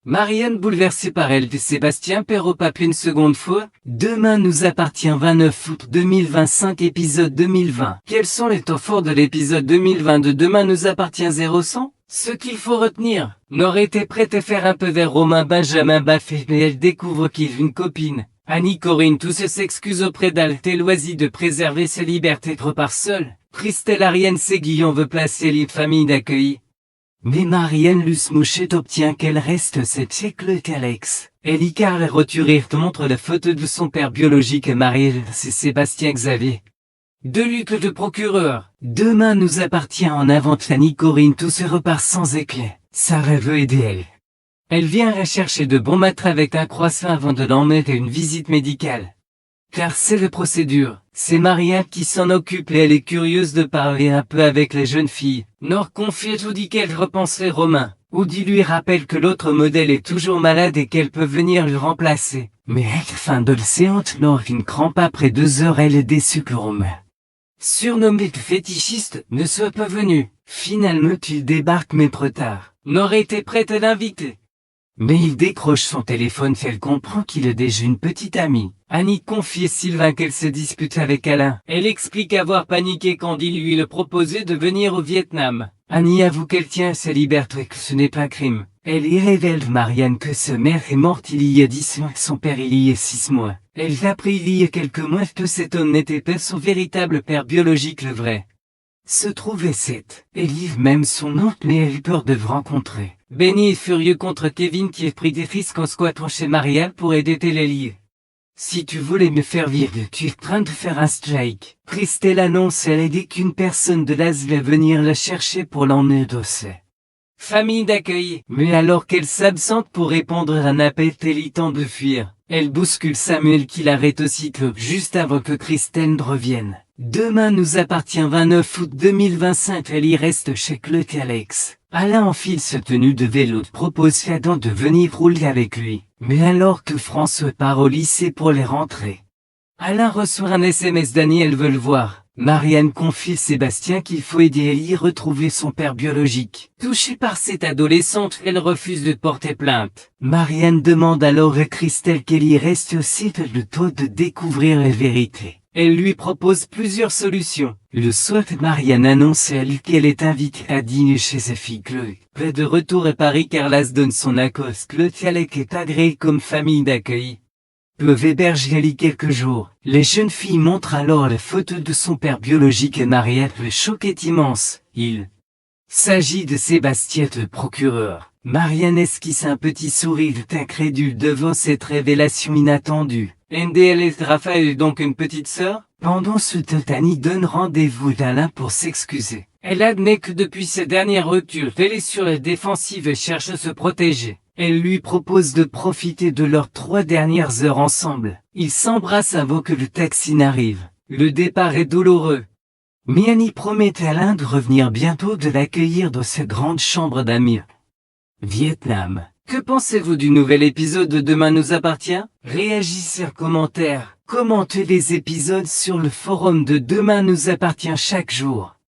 Marianne bouleversée par elle et Sébastien Perrault-Pape une seconde fois. Demain nous appartient 29 août 2025 épisode 2020. Quels sont les temps forts de l'épisode 2020 de Demain nous appartient 0100? Ce qu'il faut retenir. Nora était prête à faire un peu vers Romain Benjamin Baffé mais elle découvre qu'il a une copine. Annie Corinne tous s'excuse auprès d'Alt et Loisy de préserver ses libertés et repart seule. Christelle Ariane Séguillon veut placer les familles d'accueil. Mais Marianne Luce Mouchet obtient qu'elle reste cette siècle qu'Alex. Ellie Carl Roturir montre la photo de son père biologique marié, c'est Sébastien Xavier. De Luc de procureur. Demain nous appartient en avant Annie Corinne tout se repart sans éclat. Sarah veut aider elle. Elle vient rechercher de bons maîtres avec un croissant avant de l'emmener à une visite médicale. Car c'est la procédure. C'est Marianne qui s'en occupe et elle est curieuse de parler un peu avec les jeunes filles. Nord confie à Woody qu'elle repenserait Romain. Woody lui rappelle que l'autre modèle est toujours malade et qu'elle peut venir le remplacer. Mais à la fin de la séance, Nord une crampe après 2 heures elle est déçue que Romain, surnommé fétichiste, ne soit pas venu. Finalement il débarque mais trop tard. Nord était prête à l'inviter. Mais il décroche son téléphone et elle comprend qu'il a déjà une petite amie. Annie confie à Sylvain qu'elle se dispute avec Alain. Elle explique avoir paniqué quand il lui le proposait de venir au Vietnam. Annie avoue qu'elle tient à sa liberté et que ce n'est pas un crime. Elle y révèle à Marianne que sa mère est morte il y a 10 mois et son père il y a 6 mois. Elle apprit il y a quelques mois que cet homme n'était pas son véritable père biologique le vrai. Se trouvait Seth. Elise même son oncle mais elle a peur de le rencontrer. Benny est furieux contre Kevin qui a pris des risques en squattant chez Marianne pour aider Télélie. Si tu voulais me faire virer, tu es en train de faire un strike. Christelle annonce à l'aider qu'une personne de l'AS va venir la chercher pour l'emmener d'Ossé. Famille d'accueil. Mais alors qu'elle s'absente pour répondre à un appel Télélie tente de fuir. Elle bouscule Samuel qui l'arrête aussitôt juste avant que Christelle ne revienne. Demain nous appartient 29 août 2025, elle y reste chez Claude et Alex. Alain enfile sa tenue de vélo, propose à Adam de venir rouler avec lui. Mais alors que François part au lycée pour les rentrées, Alain reçoit un SMS d'Annie, elle veut le voir. Marianne confie à Sébastien qu'il faut aider Ellie à retrouver son père biologique. Touchée par cette adolescente, elle refuse de porter plainte. Marianne demande alors à Christelle qu'Ellie reste aussi le temps de découvrir la vérité. Elle lui propose plusieurs solutions. Le soir, Marianne annonce à lui qu'elle est invitée à dîner chez sa fille Chloé. Près de retour à Paris, Carlas donne son accord. Chloé est agréée comme famille d'accueil. Peuvent héberger Ellie quelques jours. Les jeunes filles montrent alors la photo de son père biologique à Marianne. Le choc est immense. Il s'agit de Sébastien le procureur. Marianne esquisse un petit sourire incrédule devant cette révélation inattendue. NDL et Raphaël est donc une petite sœur? Pendant ce temps, Annie donne rendez-vous à Alain pour s'excuser. Elle admet que depuis sa dernière rupture, elle est sur la défensive et cherche à se protéger. Elle lui propose de profiter de leurs 3 dernières heures ensemble. Ils s'embrassent avant que le taxi n'arrive. Le départ est douloureux. Mais Annie promet à Alain de revenir bientôt de l'accueillir dans sa grande chambre d'amis. Vietnam. Que pensez-vous du nouvel épisode de Demain nous appartient? Réagissez en commentaire. Commentez les épisodes sur le forum de Demain nous appartient chaque jour.